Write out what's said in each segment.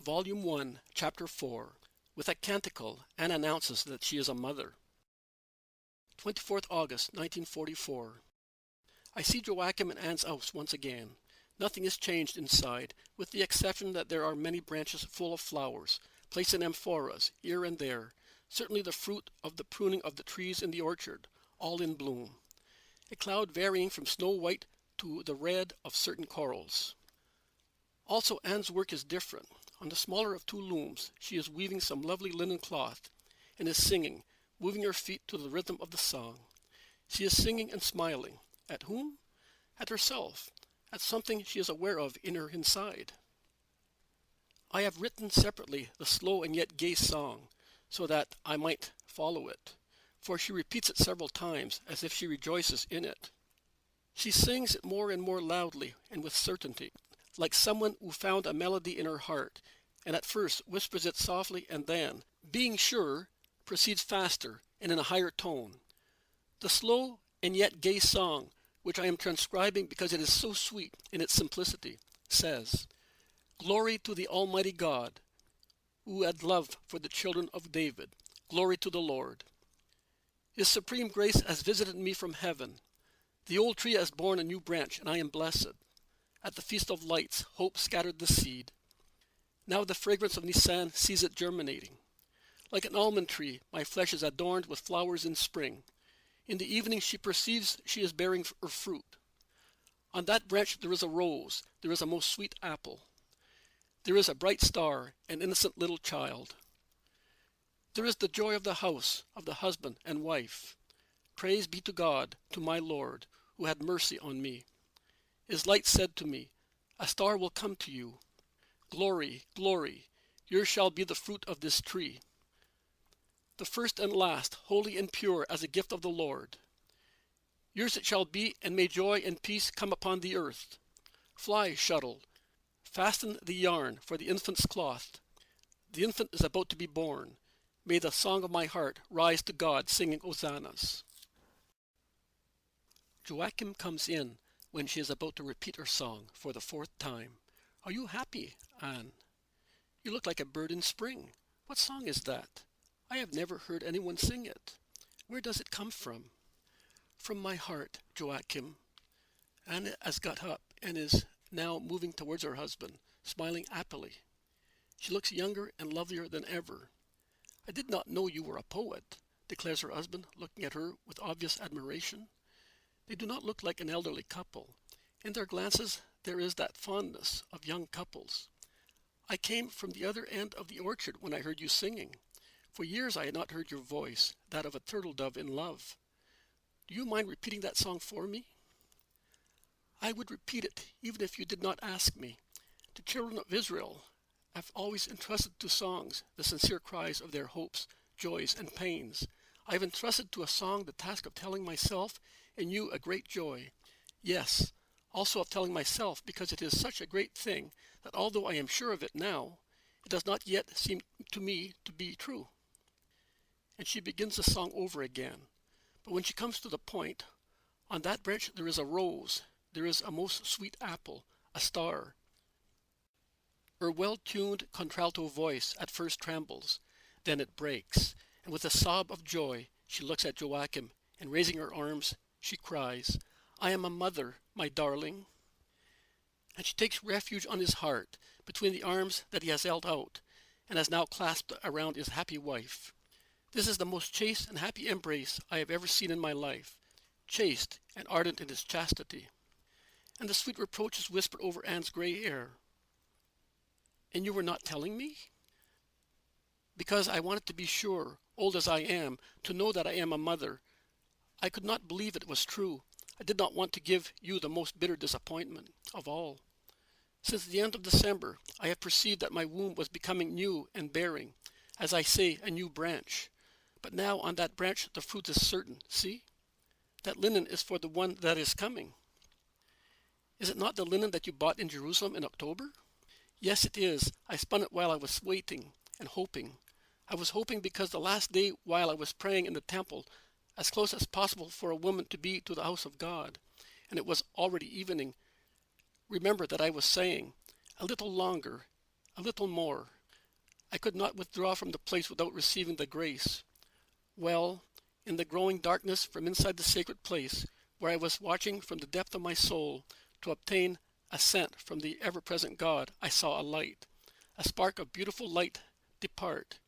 Volume 1, Chapter 4. With a canticle, Anne announces that she is a mother. 24th August, 1944. I see Joachim and Anne's house once again. Nothing is changed inside, with the exception that there are many branches full of flowers, placed in amphoras, here and there, certainly the fruit of the pruning of the trees in the orchard, all in bloom. A cloud varying from snow white to the red of certain corals. Also, Anne's work is different. On the smaller of two looms, she is weaving some lovely linen cloth, and is singing, moving her feet to the rhythm of the song. She is singing and smiling. At whom? At herself, at something she is aware of in her inside. I have written separately the slow and yet gay song, so that I might follow it, for she repeats it several times, as if she rejoices in it. She sings it more and more loudly and with certainty, like someone who found a melody in her heart, and at first whispers it softly and then, being sure, proceeds faster and in a higher tone. The slow and yet gay song, which I am transcribing because it is so sweet in its simplicity, says, "Glory to the Almighty God, who had love for the children of David. Glory to the Lord. His supreme grace has visited me from heaven. The old tree has borne a new branch, and I am blessed. At the Feast of Lights, hope scattered the seed. Now the fragrance of Nisan sees it germinating. Like an almond tree, my flesh is adorned with flowers in spring. In the evening she perceives she is bearing her fruit. On that branch there is a rose, there is a most sweet apple. There is a bright star, an innocent little child. There is the joy of the house, of the husband and wife. Praise be to God, to my Lord, who had mercy on me. His light said to me, a star will come to you. Glory, glory, yours shall be the fruit of this tree. The first and last, holy and pure as a gift of the Lord. Yours it shall be, and may joy and peace come upon the earth. Fly, shuttle, fasten the yarn for the infant's cloth. The infant is about to be born. May the song of my heart rise to God, singing hosannas." Joachim comes in when she is about to repeat her song for the fourth time. "Are you happy, Anne? You look like a bird in spring. What song is that? I have never heard anyone sing it. Where does it come from?" "From my heart, Joachim." Anne has got up and is now moving towards her husband, smiling happily. She looks younger and lovelier than ever. "I did not know you were a poet," declares her husband, looking at her with obvious admiration. They do not look like an elderly couple. In their glances there is that fondness of young couples. "I came from the other end of the orchard when I heard you singing. For years I had not heard your voice, that of a turtle dove in love. Do you mind repeating that song for me?" "I would repeat it, even if you did not ask me. The children of Israel have always entrusted to songs the sincere cries of their hopes, joys, and pains. I have entrusted to a song the task of telling myself and you a great joy. Yes, also of telling myself, because it is such a great thing that although I am sure of it now, it does not yet seem to me to be true." And she begins the song over again. But when she comes to the point, "On that branch there is a rose, there is a most sweet apple, a star." Her well-tuned contralto voice at first trembles, then it breaks, and with a sob of joy she looks at Joachim, and raising her arms, she cries, "I am a mother, my darling." And she takes refuge on his heart, between the arms that he has held out, and has now clasped around his happy wife. This is the most chaste and happy embrace I have ever seen in my life, chaste and ardent in its chastity. And the sweet reproach is whispered over Anne's gray hair. "And you were not telling me?" "Because I wanted to be sure, old as I am, to know that I am a mother. I could not believe it was true. I did not want to give you the most bitter disappointment of all. Since the end of December, I have perceived that my womb was becoming new and bearing, as I say, a new branch. But now on that branch the fruit is certain. See? That linen is for the one that is coming." "Is it not the linen that you bought in Jerusalem in October?" "Yes, it is. I spun it while I was waiting and hoping. I was hoping because the last day while I was praying in the temple, as close as possible for a woman to be to the house of God, and it was already evening. Remember that I was saying, a little longer, a little more. I could not withdraw from the place without receiving the grace. Well, in the growing darkness from inside the sacred place, where I was watching from the depth of my soul to obtain assent from the ever-present God, I saw a light, a spark of beautiful light depart.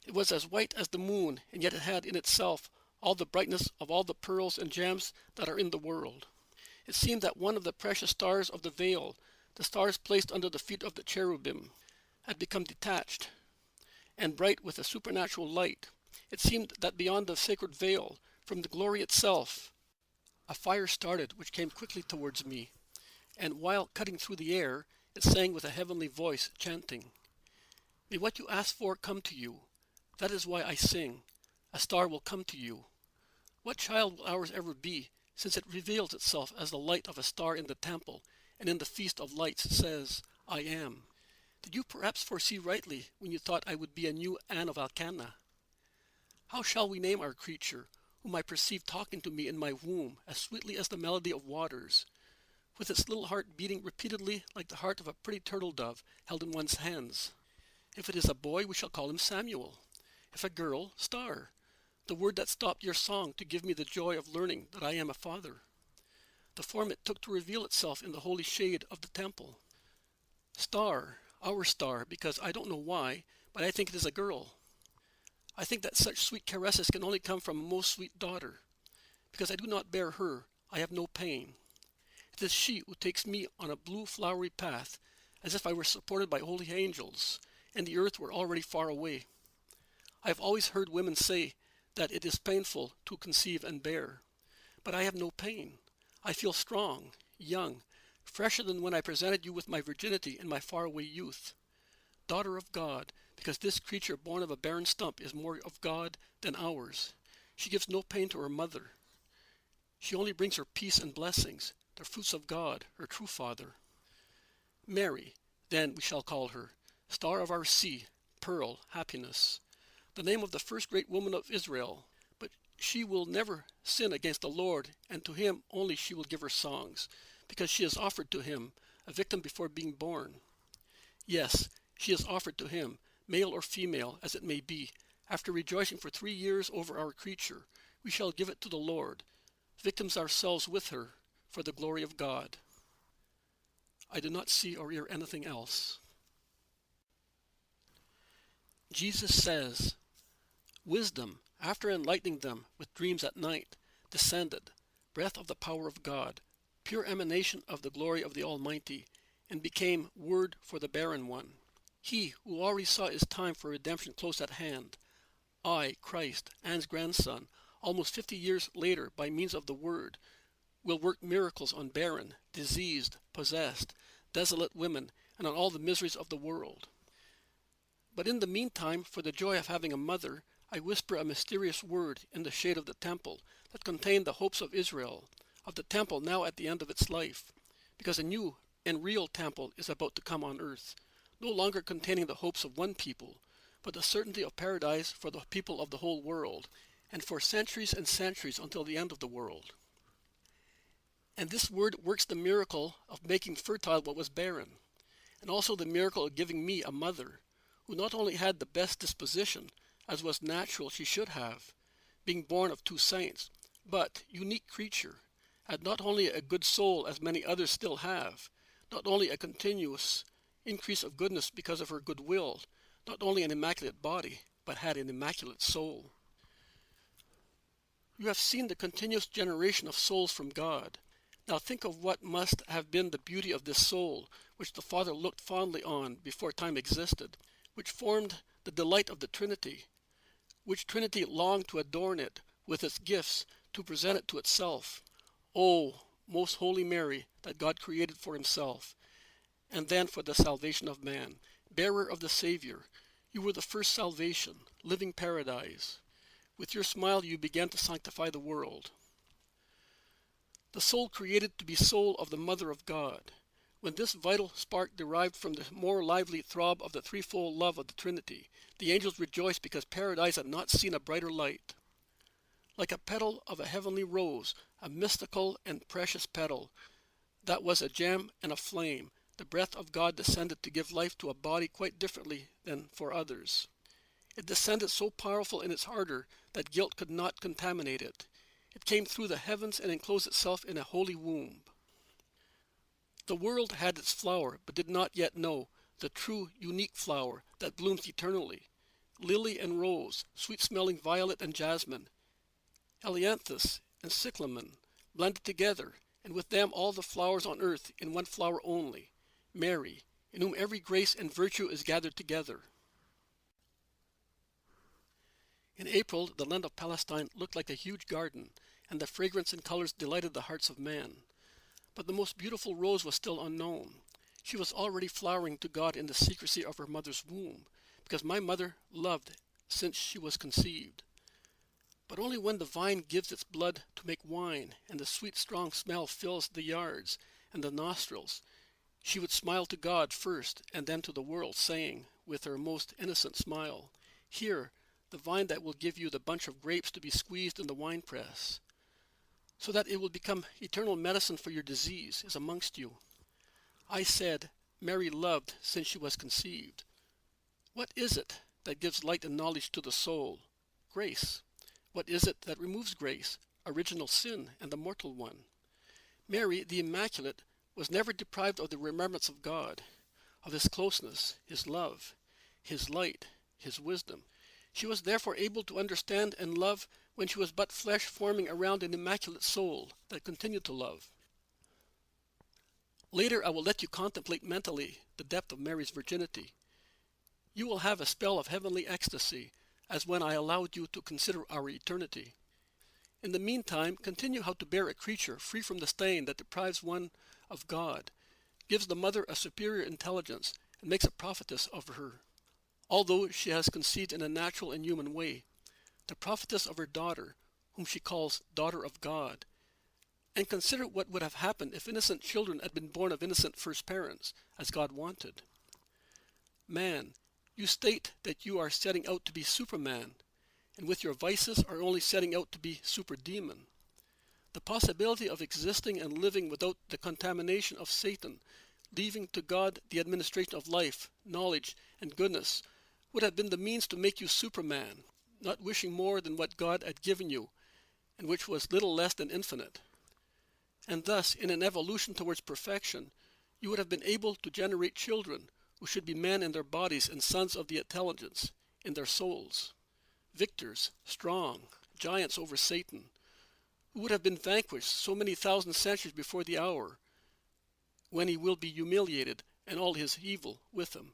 It was as white as the moon, and yet it had in itself all the brightness of all the pearls and gems that are in the world. It seemed that one of the precious stars of the veil, the stars placed under the feet of the cherubim, had become detached and bright with a supernatural light. It seemed that beyond the sacred veil, from the glory itself, a fire started which came quickly towards me, and while cutting through the air, it sang with a heavenly voice, chanting, "May what you ask for come to you. That is why I sing. A star will come to you. What child will ours ever be, since it reveals itself as the light of a star in the temple, and in the feast of lights says, I am? Did you perhaps foresee rightly when you thought I would be a new Anne of Alcana? How shall we name our creature, whom I perceive talking to me in my womb as sweetly as the melody of waters, with its little heart beating repeatedly like the heart of a pretty turtle dove held in one's hands? If it is a boy, we shall call him Samuel. If a girl, Star, the word that stopped your song to give me the joy of learning that I am a father. The form it took to reveal itself in the holy shade of the temple. Star, our star, because I don't know why, but I think it is a girl. I think that such sweet caresses can only come from a most sweet daughter. Because I do not bear her, I have no pain. It is she who takes me on a blue flowery path, as if I were supported by holy angels, and the earth were already far away. I have always heard women say that it is painful to conceive and bear. But I have no pain. I feel strong, young, fresher than when I presented you with my virginity in my faraway youth. Daughter of God, because this creature born of a barren stump is more of God than ours. She gives no pain to her mother. She only brings her peace and blessings, the fruits of God, her true Father. Mary, then we shall call her, star of our sea, pearl, happiness, the name of the first great woman of Israel. But she will never sin against the Lord, and to him only she will give her songs, because she is offered to him, a victim before being born. Yes, she is offered to him, male or female, as it may be. After rejoicing for 3 years over our creature, we shall give it to the Lord, victims ourselves with her, for the glory of God. I do not see or hear anything else. Jesus says, Wisdom, after enlightening them with dreams at night, descended, breath of the power of God, pure emanation of the glory of the Almighty, and became Word for the barren one. He who already saw his time for redemption close at hand, I, Christ, Anne's grandson, almost 50 years later by means of the Word, will work miracles on barren, diseased, possessed, desolate women, and on all the miseries of the world. But in the meantime, for the joy of having a mother, I whisper a mysterious word in the shade of the temple that contained the hopes of Israel, of the temple now at the end of its life, because a new and real temple is about to come on earth, no longer containing the hopes of one people, but the certainty of paradise for the people of the whole world, and for centuries and centuries until the end of the world. And this word works the miracle of making fertile what was barren, and also the miracle of giving me a mother, who not only had the best disposition, as was natural she should have, being born of 2 saints, but, unique creature, had not only a good soul as many others still have, not only a continuous increase of goodness because of her good will, not only an immaculate body, but had an immaculate soul. You have seen the continuous generation of souls from God. Now think of what must have been the beauty of this soul, which the Father looked fondly on before time existed, which formed the delight of the Trinity, which Trinity longed to adorn it with its gifts, to present it to itself. O most holy Mary, that God created for himself, and then for the salvation of man, bearer of the Savior, you were the first salvation, living paradise. With your smile you began to sanctify the world. The soul created to be soul of the Mother of God. When this vital spark derived from the more lively throb of the threefold love of the Trinity, the angels rejoiced because paradise had not seen a brighter light. Like a petal of a heavenly rose, a mystical and precious petal, that was a gem and a flame, the breath of God descended to give life to a body quite differently than for others. It descended so powerful in its ardor that guilt could not contaminate it. It came through the heavens and enclosed itself in a holy womb. The world had its flower, but did not yet know the true, unique flower that blooms eternally. Lily and rose, sweet-smelling violet and jasmine, helianthus and cyclamen blended together, and with them all the flowers on earth in one flower only, Mary, in whom every grace and virtue is gathered together. In April, the land of Palestine looked like a huge garden, and the fragrance and colors delighted the hearts of man. But the most beautiful rose was still unknown. She was already flowering to God in the secrecy of her mother's womb, because my mother loved since she was conceived. But only when the vine gives its blood to make wine, and the sweet strong smell fills the yards and the nostrils, she would smile to God first and then to the world, saying, with her most innocent smile, "Here, the vine that will give you the bunch of grapes to be squeezed in the winepress, so that it will become eternal medicine for your disease, is amongst you." I said, Mary loved since she was conceived. What is it that gives light and knowledge to the soul? Grace. What is it that removes grace? Original sin and the mortal one. Mary, the Immaculate, was never deprived of the remembrance of God, of His closeness, His love, His light, His wisdom. She was therefore able to understand and love when she was but flesh forming around an immaculate soul that continued to love. Later I will let you contemplate mentally the depth of Mary's virginity. You will have a spell of heavenly ecstasy, as when I allowed you to consider our eternity. In the meantime, continue how to bear a creature free from the stain that deprives one of God, gives the mother a superior intelligence, and makes a prophetess of her, although she has conceived in a natural and human way, the prophetess of her daughter, whom she calls Daughter of God. And consider what would have happened if innocent children had been born of innocent first parents, as God wanted. Man, you state that you are setting out to be Superman, and with your vices are only setting out to be Superdemon. The possibility of existing and living without the contamination of Satan, leaving to God the administration of life, knowledge, and goodness, would have been the means to make you Superman, not wishing more than what God had given you, and which was little less than infinite. And thus, in an evolution towards perfection, you would have been able to generate children who should be men in their bodies and sons of the intelligence in their souls, victors, strong, giants over Satan, who would have been vanquished so many thousand centuries before the hour when he will be humiliated and all his evil with him.